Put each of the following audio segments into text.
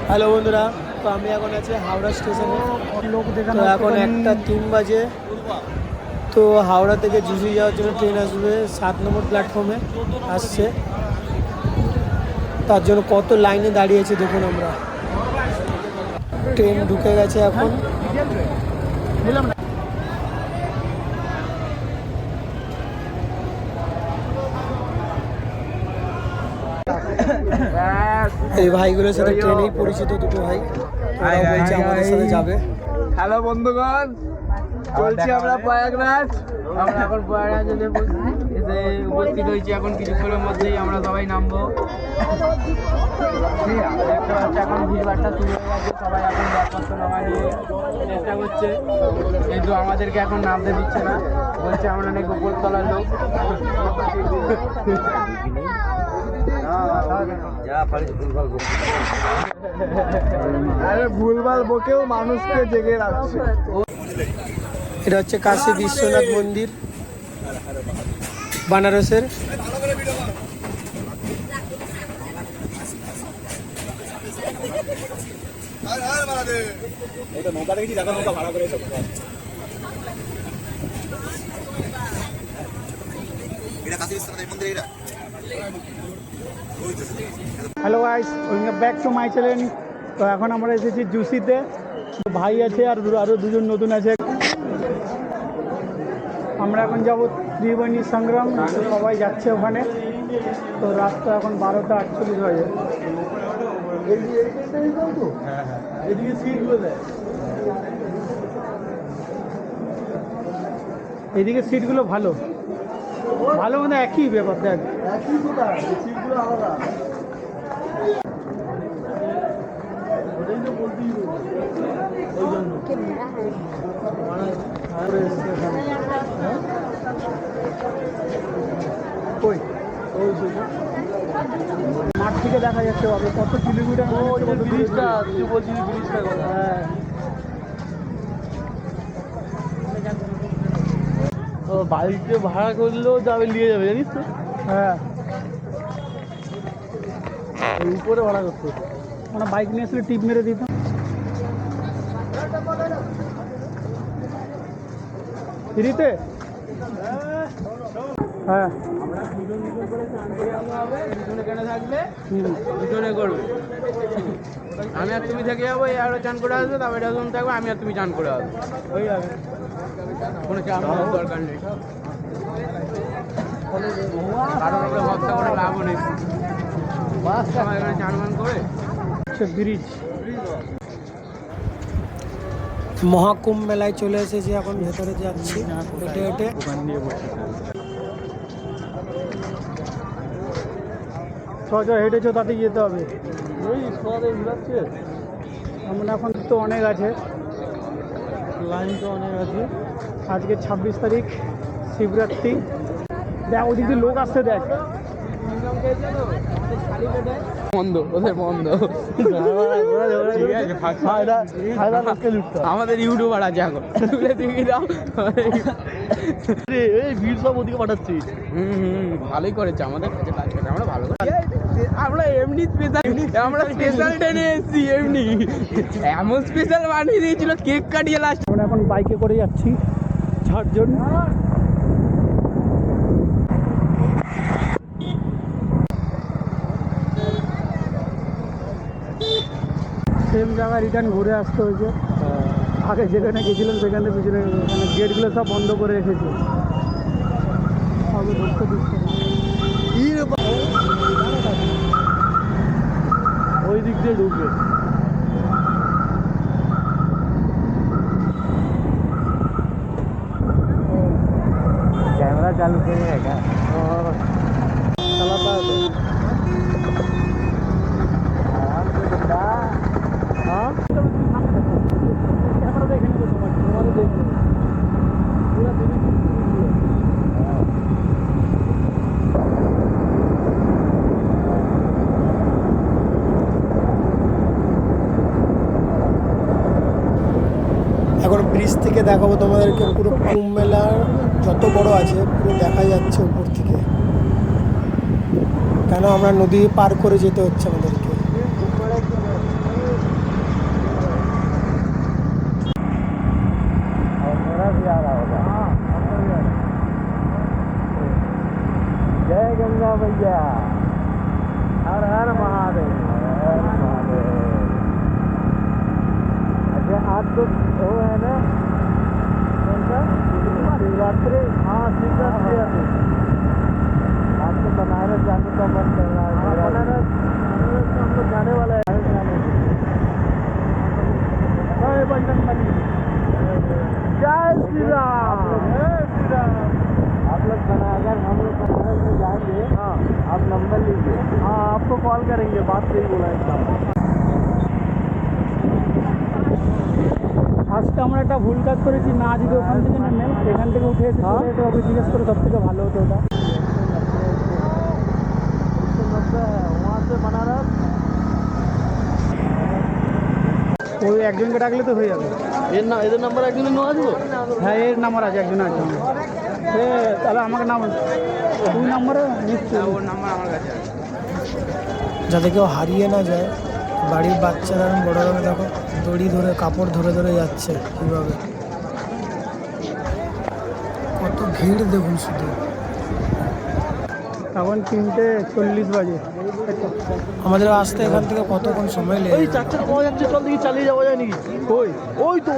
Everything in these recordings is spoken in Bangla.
হ্যালো বন্ধুরা, তো আমি এখন আছি হাওড়া স্টেশনে। তো এখন 1:03 বাজে। তো হাওড়া থেকে ঝুঁঝি যাওয়ার জন্য ট্রেন আসবে, 7 নম্বর প্ল্যাটফর্মে আসছে। তার জন্য কত লাইনে দাঁড়িয়েছে দেখুন। আমরা ট্রেন ঢুকে গেছে এখন। এই ভাইগুলোর সাথে ট্রেনেই পরিচিত দুটো ভাই, বলছে আমাদের সাথে যাবে। হ্যালো বন্ধুগণ, চলছি আমরা প্রয়াগরাজ। আমরা এখন প্রয়াগরাজে এসে উপস্থিত হয়েছি। এখন কিছুক্ষণের মধ্যেই আমরা সবাই নামবো। দেখতে পাচ্ছি এখন ভিড়ভাড়টা শুরু হয়ে গেছে। সবাই এখন ব্যাগপত্র নামা নিয়ে চেষ্টা করছে, কিন্তু আমাদেরকে এখন নামতে দিচ্ছে না। বলছে আমরা নাকি উপরতলার লোক। আরে ভুলভাল বকেও মানুষকে জেগে রাখছে। এটা হচ্ছে কাশী বিশ্বনাথ মন্দির, বানারসের। Hello guys, welcome back to my channel. তো এখন আমরা এসেছি জুসিতে। ভাই আছে আর আরও দুজন নতুন আছে। আমরা এখন যাব ত্রিবেণী সংগ্রাম। তো সবাই যাচ্ছে ওখানে। তো রাস্তা এখন 12:48 বাজে। এদিকে সিটগুলো দেয়, এদিকে সিটগুলো ভালো ভালো, মানে একই ব্যাপার। দেখ একই কোথায় সিটগুলো আলাদা। ওটাই তো বলতেই ওই জন্য কই ওই মাঠ থেকে দেখা যাচ্ছে হবে কত কিলোমিটার। ব্রিজটা তুই বলছিলি, ব্রিজটা কথা। হ্যাঁ, ও বাইকে ভাড়া করলেও যাবে, নিয়ে যাবে জানিস তো। হ্যাঁ, উপরে ভাড়া করতো। আমরা বাইক নিয়ে আসলে টিপ মেরে দিতাম। ফ্রিতে? হ্যাঁ, দুজনে করবে। আমি আর তুমি থেকে যাবো, এই আরো চান করে আসবে, তারপরে যখন থাকবে আমি আর তুমি চান করে আসবো। হয়ে যাবে, কোনো চাপ নেওয়ার দরকার নেই। কারণ ওগুলো ভরসা করে লাভও নেই। সবাই এখানে চান মান করে ব্রিজ। মহাকুম্ভ মেলায় চলে এসেছি, এখন ভেতরে যাচ্ছি হেঁটে হেঁটে। হেঁটেছো, তাতে যেতে হবে। আমরা এখন তো অনেক আছে, লাইন তো অনেক আছে। আজকে 26 তারিখ, শিবরাত্রি। দেখ ওদিক দিয়ে লোক আসছে, দেখ। বন্ধ, ওদের বন্ধ। আমাদের ইউটিউবার আছে এখন, তুলে দেখি দাও। এই ভিড় সব ওদিকে পাঠাচ্ছি। ভালোই করেছে আমাদের কাছে কাজ করে। আমরা ভালো করে, আমরা এমনি স্পেশাল, আমরা স্পেশাল ট্রেনে এসেছি। এমনি এমন স্পেশাল বানিয়ে দিয়েছিল, কেক কাটিয়ে লাস্ট। আমরা এখন বাইকে করে যাচ্ছি ঝাড়জন। সেম জায়গায় রিটার্ন ঘুরে আসতে হয়েছে। আগে যেখানে গেছিলাম সেখানে পিছনে গেটগুলো সব বন্ধ করে রেখেছে, ধরতে দিচ্ছে। ওই দিক দিয়ে ঢুকবে। ক্যামেরা চালু করে রেখা চালাতে হবে। हाँ कैमरा देखने को तुम्हारे देखने पूरा दिन এখন ব্রিজ থেকে দেখাবো তোমাদেরকে পুরো কুম্ভ মেলার যত বড় আছে পুরো দেখা যাচ্ছে উপর থেকে। কেন আমরা নদী পার করে যেতে হচ্ছে আমাদেরকে। आज तो वो है ना कौन सा शिवरात्रि। हाँ शिवरात्रि है आज तो बनारस जाने का मन कर रहा है। बनारस हम लोग जाने वाला है। बजरंग बली जय श्री राम। आप लोग अगर हम लोग बनारस में जाएंगे हाँ आप नंबर लीजिए। हाँ आपको कॉल करेंगे। बात सही बोला एकदम। আজকে আমরা একটা ভুল কাজ করেছি, না যদি ওখান থেকে নেমে এখান থেকে উঠে এসে চলে যেতে হবে। জিজ্ঞেস করে সব থেকে ভালো হতো ওটা। वहाँ से बनारस ওই একজনকে ডাকলে তো হয়ে যাবে। এদের নাম্বার একজনের নেওয়া আসবো। হ্যাঁ এর নাম্বার আছে একজনের আছে। তাহলে আমাকে নাম ওই নাম্বারে নিশ্চয়ই ওর নাম্বার আমার কাছে আছে। যাতে কেউ হারিয়ে না যায়। বাড়ির বাচ্চারা বড়রা দেখো দড়ি ধরে কাপড় ধরে ধরে যাচ্ছে কীভাবে। কত ভিড় দেখুন শুধু। এখন 3:40 বাজে। আমাদের আসতে এখান থেকে কতক্ষণ সময় লেগে এই চারটাটা পাওয়া যাচ্ছে। চল দেখি চালিয়ে যাওয়া যায় নাকি। ওই ওই তো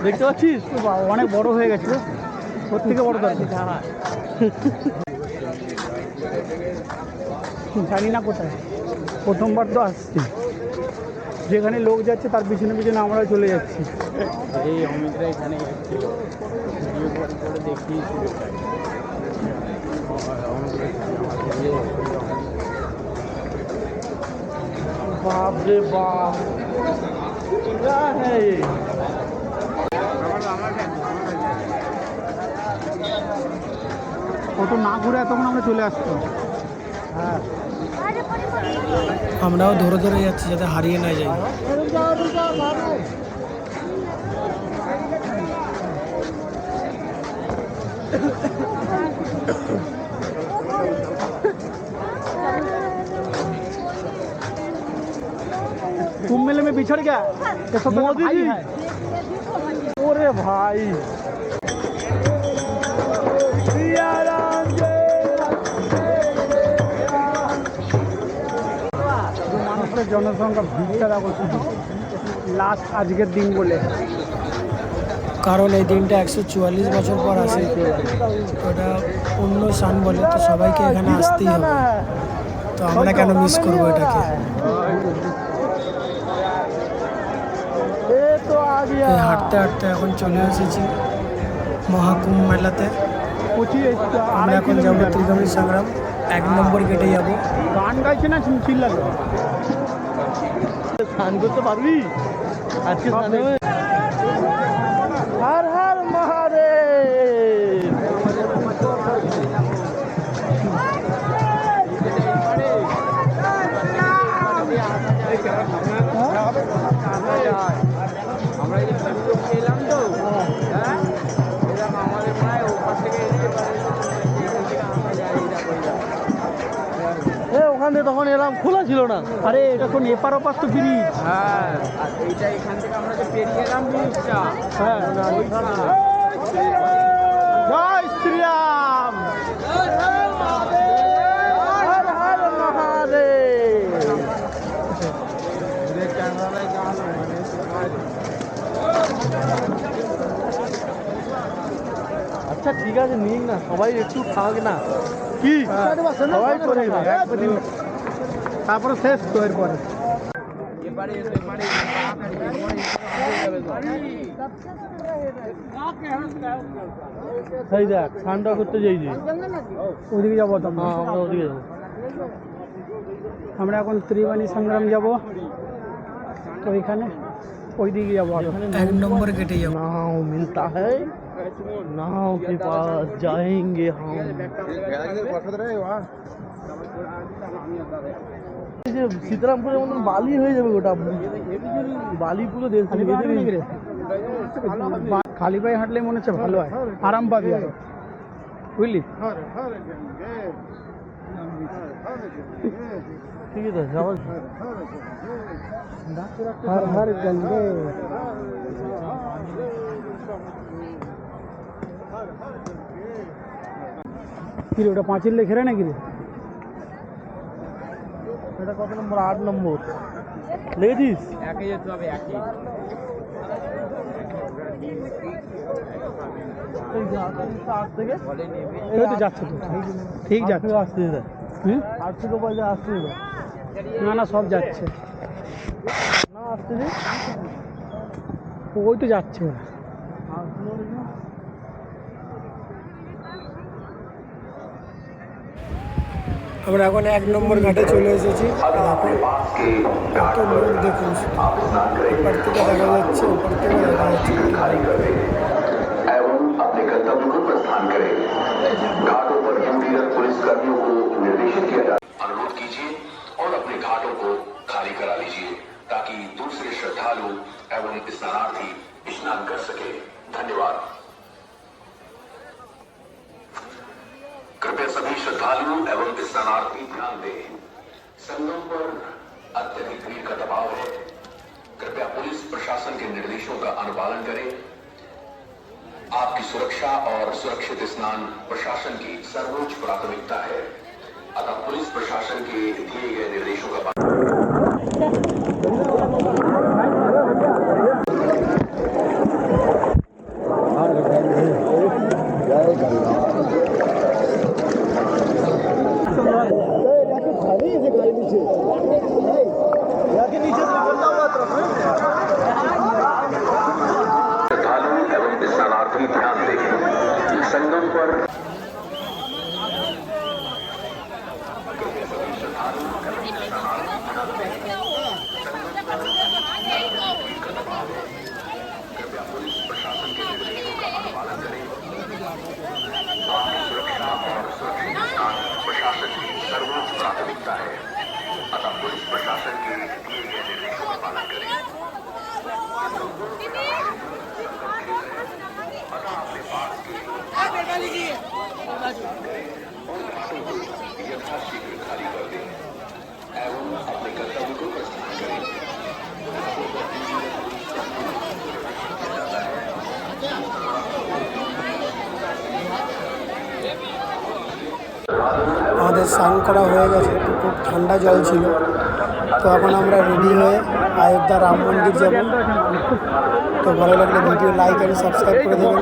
দেখতে পাচ্ছিস অনেক বড় হয়ে গেছে, ওর থেকে বড় দরকার। জানি না কোথায়, প্রথমবার তো আসছি। যেখানে লোক যাচ্ছে তার পিছনে পিছনে আমরা চলে যাচ্ছি। এই অমিতরা এখানে এসেছিল, ভিডিও কল করে দেখিয়েছিল। बाप रे बाप क्या है ये। অত না ঘুরে তখন আমরা চলে আসতাম। হ্যাঁ আমরাও ধরে ধরে যাচ্ছি যাতে হারিয়ে না যাই। कुंभ मेले में बिछड़ गया ये सब मोदी जी है। ओरे भाई মানুষের জনসংখ্যা ভিড়টা দেখো শুধু লাস্ট আজকের দিন বলে। কারণ এই দিনটা 144 বছর পর আসে। ওটা অন্য সান বলে, তো সবাইকে এখানে আসতেই হবে। তো আমরা কেন মিস করবো এটাকে। এই হাঁটতে হাঁটতে এখন চলে এসেছি মহাকুম্ভ মেলাতে। আমরা এখন যাবো ত্রিকোণী সংগ্রাম 1 নম্বর গেটে যাবো। গান গাইছে না চিল্লালো। স্নান করতে পারবি আজকে স্নানে। হর হর মহাদেব। আমরা এই যে এলাম তো হ্যাঁ এরকম আমাদের মনে হয় ওখান থেকে ওখান থেকে তখন এলাম খোলা ছিল না। আরে এটা কোন এপার ওপার তো ব্রিজ। হ্যাঁ আর এইটা এখান থেকে আমরা যে পেরিয়ে এলাম ব্রিজটা হ্যাঁ জয় শ্রীরাম। হর হর মহাদেব। আচ্ছা ঠিক আছে নিন না, সবাই একটু থাক না কি সবাই চলে যাবে একদিন। তারপরে শেষ তো এরপরে। এবারে এবারে এই দেখ ঠান্ডা করতে যাই যে ওদিকে যাবো তো হ্যাঁ আমরা ওদিকে যাবো। আমরা এখন ত্রিবেণী সংগ্রাম যাব। তো এখানে ওই দিকে যাবো। 1 নম্বর গেটে যাবো। नाव मिलता है नाव के पास जाएंगे हम। এই যে সীতারামপুরের মতন বালি হয়ে যাবে গোটা বালি পুরো দেশ খালি পায়ে হাঁটলে মনে হচ্ছে ভালো হয়, আরাম পাবি আরো বুঝলি। ঠিক আছে আবার हर हर गंगे। কি রে ওটা পাঁচিল লেখে রে নাকি রে? এটা কত নম্বর? 8 নম্বর। লেডিস একে যেতে হবে একে। এই যে 8 থেকে বলে নেবে এই তো যাচ্ছে তো ঠিক যাচ্ছে। আসতে দিদা। হুম 8 থেকে বলে আসতে দিদা। না না সব যাচ্ছে, না আসতে দিই। ওই তো যাচ্ছে ওরা। আমরা এখন 1 নম্বর ঘাটে চলে এসেছি। আর এখন কত লোক দেখুন, ওপার থেকে দেখা যাচ্ছে, ওপার থেকে দেখা যাচ্ছে। एवं अपने कर्तव्य को प्रस्थान करें। घाटों पर ड्यूटीरत पुलिसकर्मियों को निर्देशित किया जाए, अनुरोध कीजिए और अपने घाटों को खाली करा लीजिए ताकि दूसरे श्रद्धालु एवं स्नानार्थी स्नान कर सके। धन्यवाद। कृपया सभी श्रद्धालु एवं स्नानार्थी ध्यान दें, संगम पर अत्यधिक भीड़ का दबाव है। कृपया पुलिस प्रशासन के निर्देशों का अनुपालन करें। आपकी सुरक्षा और सुरक्षित स्नान प्रशासन की सर्वोच्च प्राथमिकता है, अतः पुलिस प्रशासन के दिए गए निर्देशों का श्रद्धालु एवं स्नानार्थी ध्यान दें, संगम पर प्रशासन की सर्वोच्च प्राथमिकता है, अतः पुलिस प्रशासन के दिए गए निर्देशों का पालन करें। यथाशीघ्र खाली कर दें एवं अपने कर्तव्य को प्रस्थान करें। আমাদের স্নান করা হয়ে গেছে, তো খুব ঠান্ডা জল ছিল। তো এখন আমরা রেডি হয়ে অযোধ্যা রাম মন্দির যাব। তো ভালো লাগলে ভিডিও লাইক আর সাবস্ক্রাইব করে দেবেন।